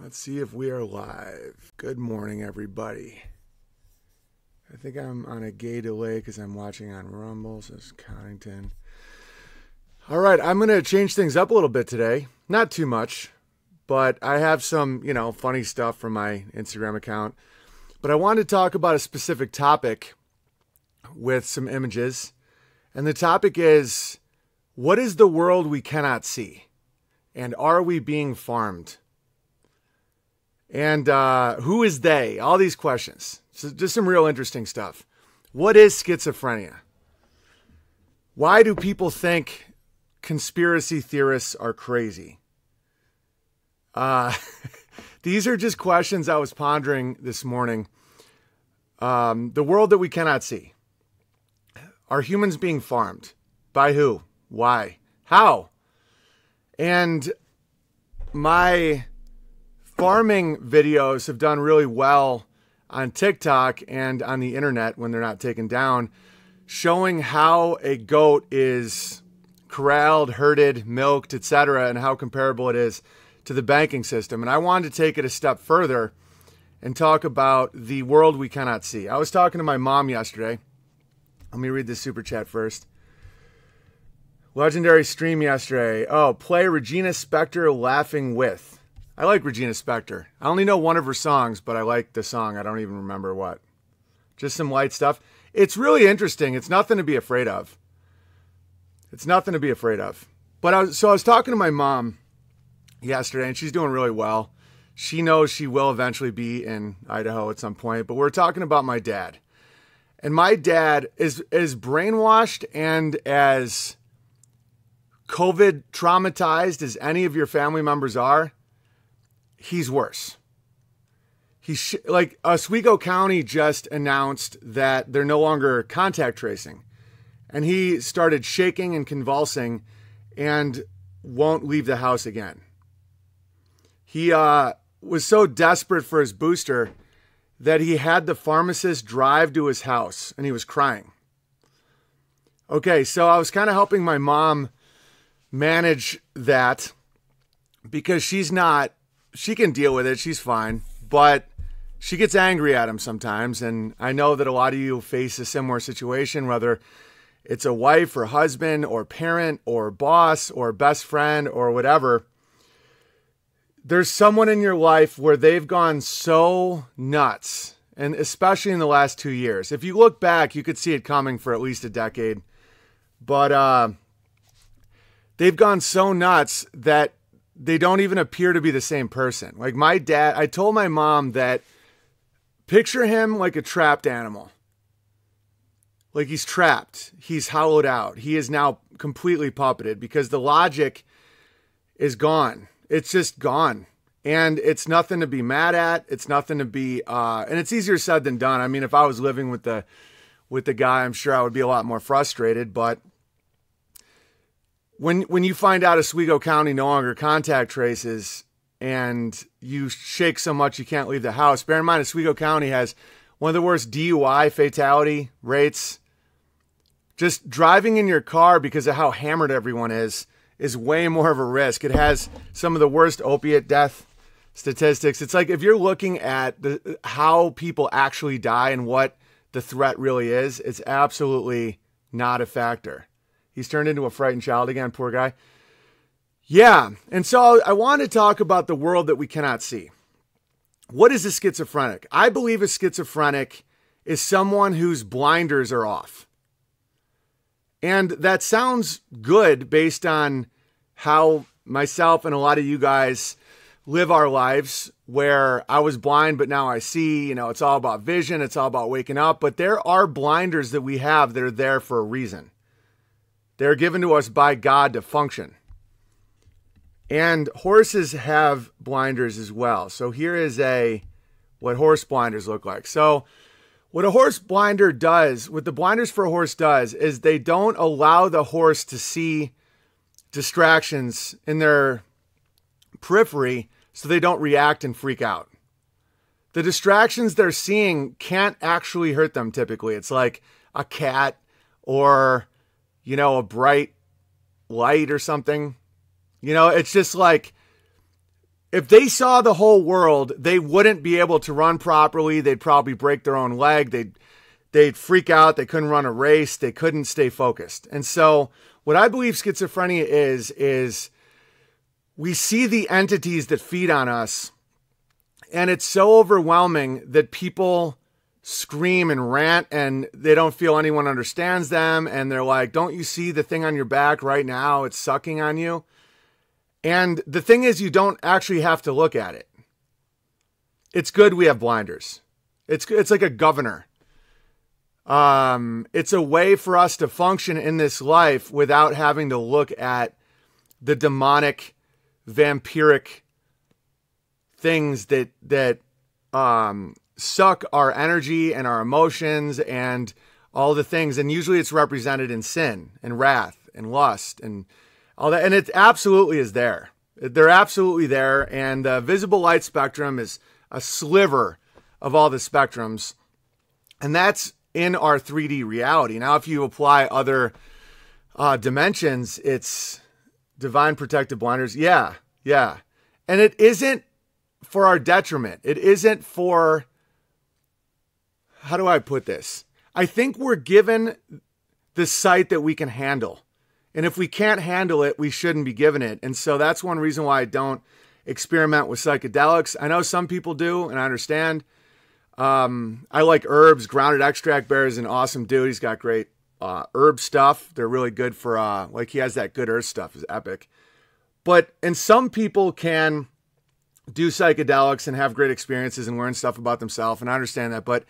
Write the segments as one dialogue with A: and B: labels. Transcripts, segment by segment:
A: Let's see if we are live. Good morning, everybody. I think I'm on a gay delay because I'm watching on Rumble. So it's Connington. All right, I'm going to change things up a little bit today. Not too much, but I have some, funny stuff from my Instagram account. But I wanted to talk about a specific topic with some images. And the topic is, what is the world we cannot see? And are we being farmed? And who is they? All these questions. So just some real interesting stuff. What is schizophrenia? Why do people think conspiracy theorists are crazy? These are just questions I was pondering this morning. The world that we cannot see. Are humans being farmed? By who? Why? How? And my farming videos have done really well on TikTok and on the internet when they're not taken down, showing how a goat is corralled, herded, milked, etc., and how comparable it is to the banking system. And I wanted to take it a step further and talk about the world we cannot see. I was talking to my mom yesterday. Let me read this super chat first. Legendary stream yesterday. Oh, play Regina Spektor Laughing With. I like Regina Spektor. I only know one of her songs, but I like the song. I don't even remember what. Just some light stuff. It's really interesting. It's nothing to be afraid of. It's nothing to be afraid of. But I was talking to my mom yesterday, and she's doing really well. She knows she will eventually be in Idaho at some point. But we're talking about my dad. And my dad is as brainwashed and as COVID traumatized as any of your family members are. He's worse. Oswego County just announced that they're no longer contact tracing. And he started shaking and convulsing and won't leave the house again. He was so desperate for his booster that he had the pharmacist drive to his house, and he was crying. Okay, so I was kind of helping my mom manage that because she can deal with it. She's fine, but she gets angry at him sometimes. And I know that a lot of you face a similar situation, whether it's a wife or husband or parent or boss or best friend or whatever. There's someone in your life where they've gone so nuts, and especially in the last 2 years. If you look back, you could see it coming for at least a decade. But they've gone so nuts that they don't even appear to be the same person. Like my dad, I told my mom that picture him like a trapped animal. Like he's trapped. He's hollowed out. He is now completely puppeted because the logic is gone. It's just gone. And it's nothing to be mad at. It's nothing to be, and it's easier said than done. I mean, if I was living with the guy, I'm sure I would be a lot more frustrated. But when you find out Oswego County no longer contact traces and you shake so much you can't leave the house, bear in mind Oswego County has one of the worst DUI fatality rates. Just driving in your car because of how hammered everyone is way more of a risk. It has some of the worst opiate death statistics. It's like if you're looking at how people actually die and what the threat really is, it's absolutely not a factor. He's turned into a frightened child again, poor guy. Yeah, and so I want to talk about the world that we cannot see. What is a schizophrenic? I believe a schizophrenic is someone whose blinders are off. And that sounds good based on how myself and a lot of you guys live our lives, where I was blind, but now I see. It's all about vision. It's all about waking up. But there are blinders that we have that are there for a reason. They're given to us by God to function. And horses have blinders as well. So here is what horse blinders look like. So what a horse blinder does, what the blinders for a horse does, is they don't allow the horse to see distractions in their periphery so they don't react and freak out. The distractions they're seeing can't actually hurt them typically. It's like a cat or, a bright light or something. It's just like if they saw the whole world, they wouldn't be able to run properly. They'd probably break their own leg. They'd freak out. They couldn't run a race. They couldn't stay focused. And so what I believe schizophrenia is we see the entities that feed on us, and it's so overwhelming that people scream and rant and they don't feel anyone understands them. And they're like, don't you see the thing on your back right now? It's sucking on you. And the thing is, you don't actually have to look at it. It's good we have blinders. It's like a governor. It's a way for us to function in this life without having to look at the demonic, vampiric things that suck our energy and our emotions and all the things. And usually it's represented in sin and wrath and lust and all that. And it absolutely is there. They're absolutely there. And the visible light spectrum is a sliver of all the spectrums. And that's in our 3D reality. Now, if you apply other dimensions, it's divine protective blinders. Yeah. And it isn't for our detriment. It isn't for, how do I put this? I think we're given the sight that we can handle. And if we can't handle it, we shouldn't be given it. And so that's one reason why I don't experiment with psychedelics. I know some people do, and I understand. I like herbs. Grounded Extract Bear is an awesome dude. He's got great herb stuff. They're really good for, like he has that good earth stuff. Is epic. And some people can do psychedelics and have great experiences and learn stuff about themselves. And I understand that. But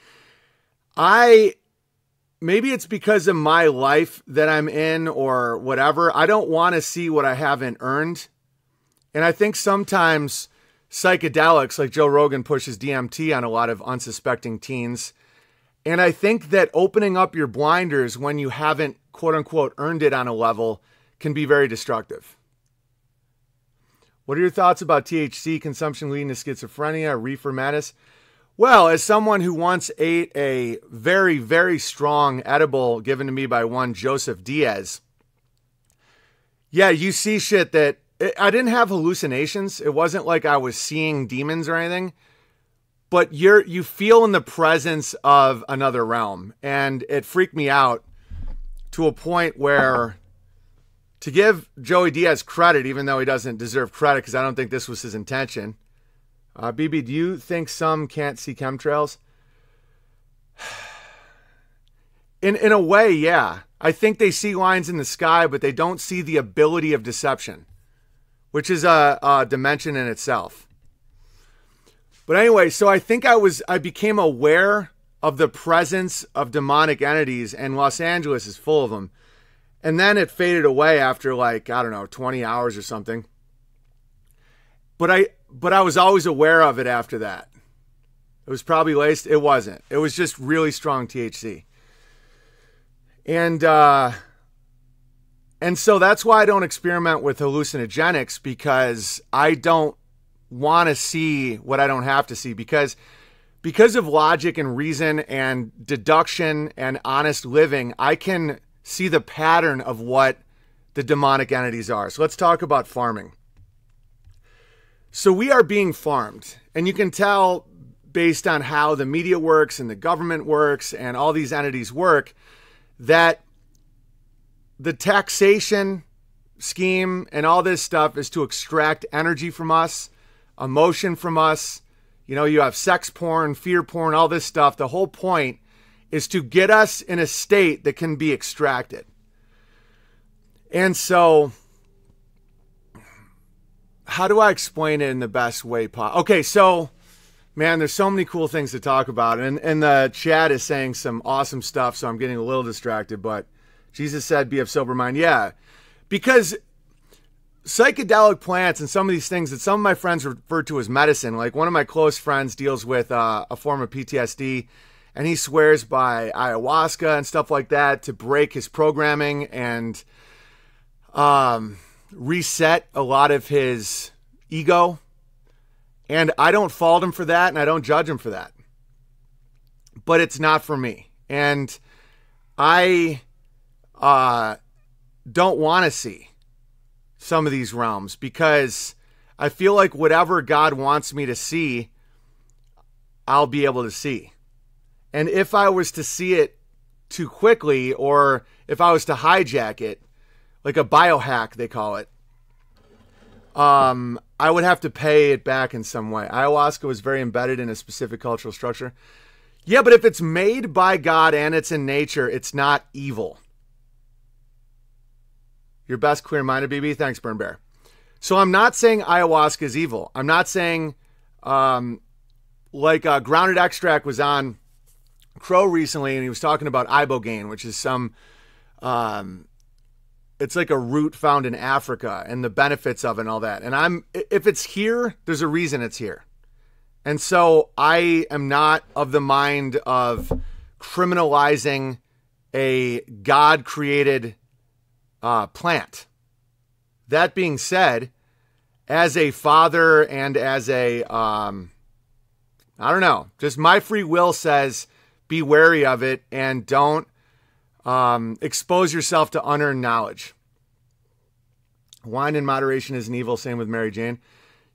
A: maybe it's because of my life that I'm in or whatever. I don't want to see what I haven't earned. And I think sometimes psychedelics, like Joe Rogan pushes DMT on a lot of unsuspecting teens. And I think that opening up your blinders when you haven't, quote unquote, earned it on a level can be very destructive. What are your thoughts about THC consumption leading to schizophrenia, reefer madness? Well, as someone who once ate a very, very strong edible given to me by one Joseph Diaz, yeah, you see shit that I didn't have hallucinations. It wasn't like I was seeing demons or anything, but you feel in the presence of another realm, and it freaked me out to a point where, to give Joey Diaz credit, even though he doesn't deserve credit, because I don't think this was his intention. BB, do you think some can't see chemtrails? In a way, yeah. I think they see lines in the sky, but they don't see the ability of deception, which is a dimension in itself. But anyway, so I think I became aware of the presence of demonic entities, and Los Angeles is full of them. And then it faded away after 20 hours or something. But I was always aware of it after that. It was probably laced. It wasn't. It was just really strong THC. And so that's why I don't experiment with hallucinogenics, because I don't want to see what I don't have to see, because of logic and reason and deduction and honest living, I can see the pattern of what the demonic entities are. So let's talk about farming. So we are being farmed, and you can tell based on how the media works and the government works and all these entities work, that the taxation scheme and all this stuff is to extract energy from us, emotion from us. You know, you have sex porn, fear porn, all this stuff. The whole point is to get us in a state that can be extracted. And so, how do I explain it in the best way possible? Okay, so, man, there's so many cool things to talk about. And the chat is saying some awesome stuff, so I'm getting a little distracted. But Jesus said, be of sober mind. Yeah, because psychedelic plants and some of these things that some of my friends refer to as medicine, like one of my close friends deals with a form of PTSD, and he swears by ayahuasca and stuff like that to break his programming and reset a lot of his ego. And I don't fault him for that, and I don't judge him for that. But it's not for me. And I don't want to see some of these realms, because I feel like whatever God wants me to see, I'll be able to see. And if I was to see it too quickly, or if I was to hijack it, like a biohack, they call it, I would have to pay it back in some way. Ayahuasca was very embedded in a specific cultural structure. Yeah, but if it's made by God and it's in nature, it's not evil. Your best clear-minded, BB. Thanks, Burn Bear. So I'm not saying ayahuasca is evil. I'm not saying, Grounded Extract was on Crow recently, and he was talking about ibogaine, which is some, it's like a root found in Africa, and the benefits of it and all that. And if it's here, there's a reason it's here. And so I am not of the mind of criminalizing a God-created plant. That being said, as a father and as a, I don't know, just my free will says be wary of it and don't expose yourself to unearned knowledge. Wine in moderation isn't evil. Same with Mary Jane.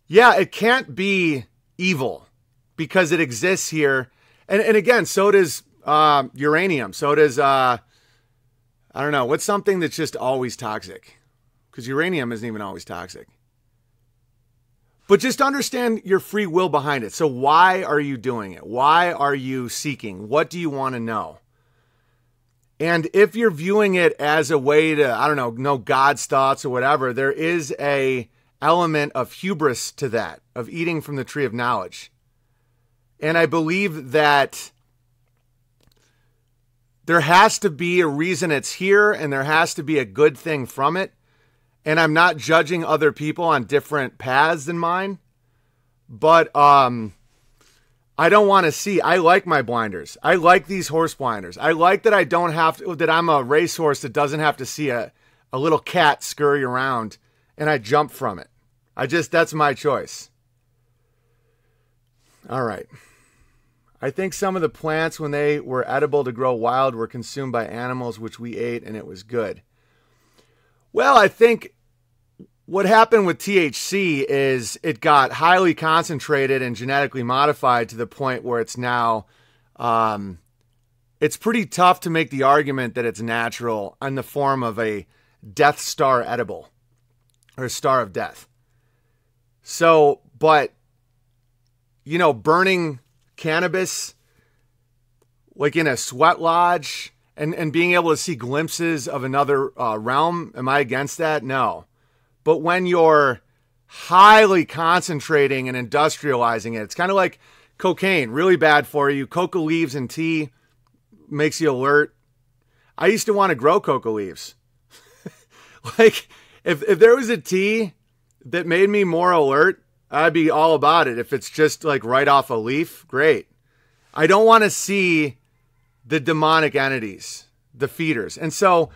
A: Yeah, it can't be evil because it exists here. And again, so does uranium. So does, I don't know, what's something that's just always toxic? Because uranium isn't even always toxic. But just understand your free will behind it. So why are you doing it? Why are you seeking? What do you want to know? And if you're viewing it as a way to, I don't know God's thoughts or whatever, there is a element of hubris to that, of eating from the tree of knowledge. And I believe that there has to be a reason it's here, and there has to be a good thing from it. And I'm not judging other people on different paths than mine, but I don't want to see. I like my blinders. I like these horse blinders. I like that I don't have to, that I'm a racehorse that doesn't have to see a little cat scurry around and I jump from it. That's my choice. All right. I think some of the plants, when they were edible to grow wild, were consumed by animals, which we ate, and it was good. Well, I think what happened with THC is it got highly concentrated and genetically modified to the point where it's now, it's pretty tough to make the argument that it's natural in the form of a Death Star edible or a Star of Death. So, but, burning cannabis like in a sweat lodge and being able to see glimpses of another realm, am I against that? No. But when you're highly concentrating and industrializing it, it's kind of like cocaine, really bad for you. Coca leaves and tea makes you alert. I used to want to grow coca leaves. Like, if there was a tea that made me more alert, I'd be all about it. If it's just like right off a leaf, great. I don't want to see the demonic entities, the feeders. And so